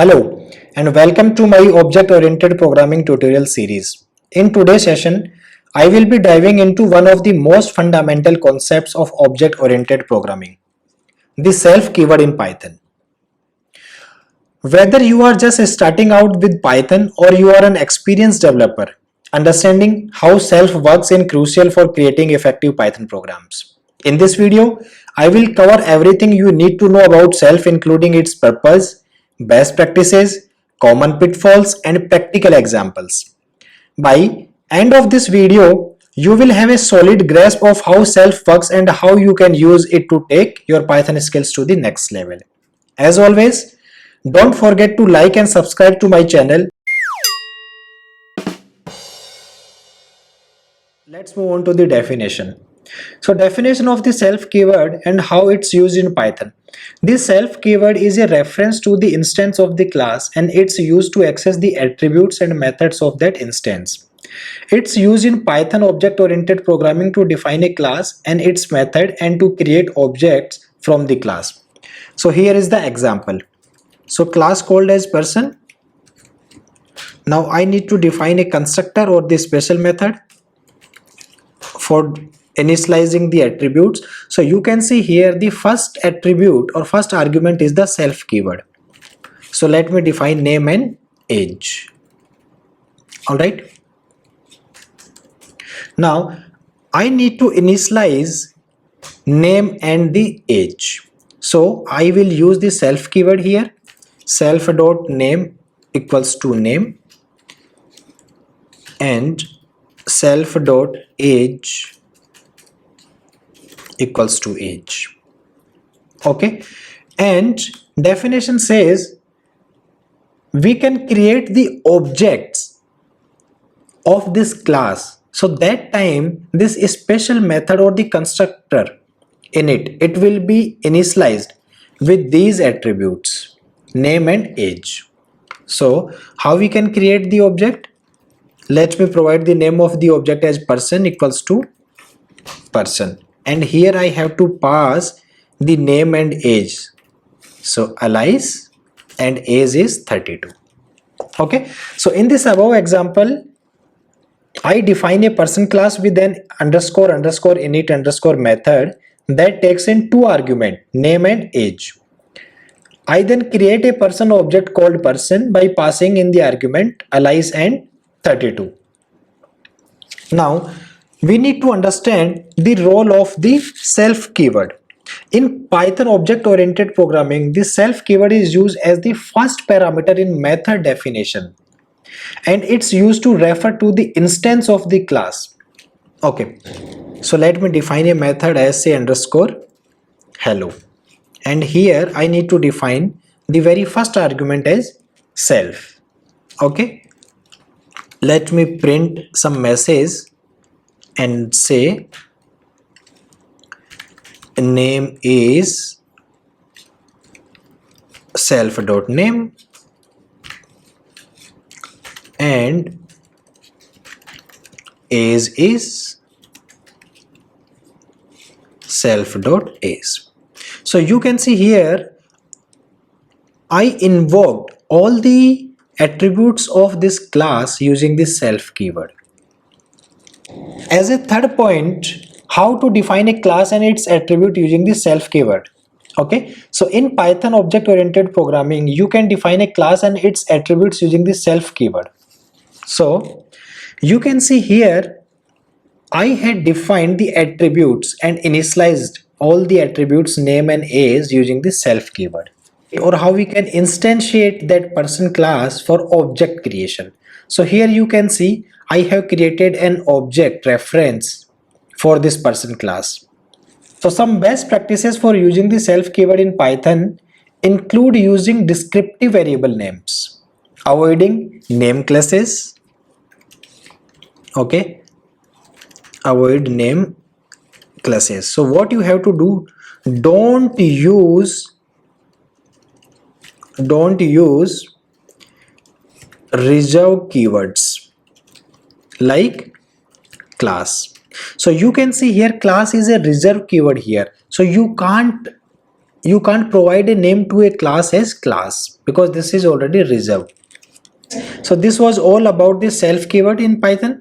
Hello and welcome to my object-oriented programming tutorial series. In today's session, I will be diving into one of the most fundamental concepts of object-oriented programming, the self keyword in Python. Whether you are just starting out with Python or you are an experienced developer, understanding how self works is crucial for creating effective Python programs. In this video, I will cover everything you need to know about self, including its purpose, best practices, common pitfalls, and practical examples. By end of this video, you will have a solid grasp of how self works and how you can use it to take your Python skills to the next level. As always, don't forget to like and subscribe to my channel. Let's move on to the definition. So definition of the self keyword and how it's used in Python. This self keyword is a reference to the instance of the class and it's used to access the attributes and methods of that instance. It's used in Python object-oriented programming to define a class and its method and to create objects from the class. So here is the example. So class called as person. Now I need to define a constructor or the special method for initializing the attributes. So you can see here the first attribute or first argument is the self keyword. So let me define name and age. Alright. Now I need to initialize name and the age. So I will use the self keyword here. Self dot name equals to name and self dot age equals to age. Okay, and definition says we can create the objects of this class. So that time this special method or the constructor in it will be initialized with these attributes, name and age. So how we can create the object? Let me provide the name of the object as person equals to person, and here I have to pass the name and age. So Alice, and age is 32. Okay, so in this above example I define a person class with an underscore init underscore method that takes in two arguments, name and age. I then create a person object called person by passing in the argument Alice and 32. Now we need to understand the role of the self keyword. In Python object oriented programming, the self keyword is used as the first parameter in method definition and it's used to refer to the instance of the class. Okay, so let me define a method as say underscore hello, and here I need to define the very first argument as self. Okay, let me print some message and say name is self dot name and age is self dot age. So you can see here I invoked all the attributes of this class using this self keyword. As a third point, how to define a class and its attribute using the self keyword. Okay, so in Python object oriented programming you can define a class and its attributes using the self keyword. So you can see here I had defined the attributes and initialized all the attributes name and age using the self keyword. Or how we can instantiate that person class for object creation. So here you can see I have created an object reference for this person class. So some best practices for using the self keyword in Python include using descriptive variable names, avoiding name classes. Okay, avoid name classes. So what you have to do, don't use reserve keywords like class. So you can see here class is a reserved keyword here, so you can't you can't provide a name to a class as class because this is already reserved. So this was all about the self keyword in Python.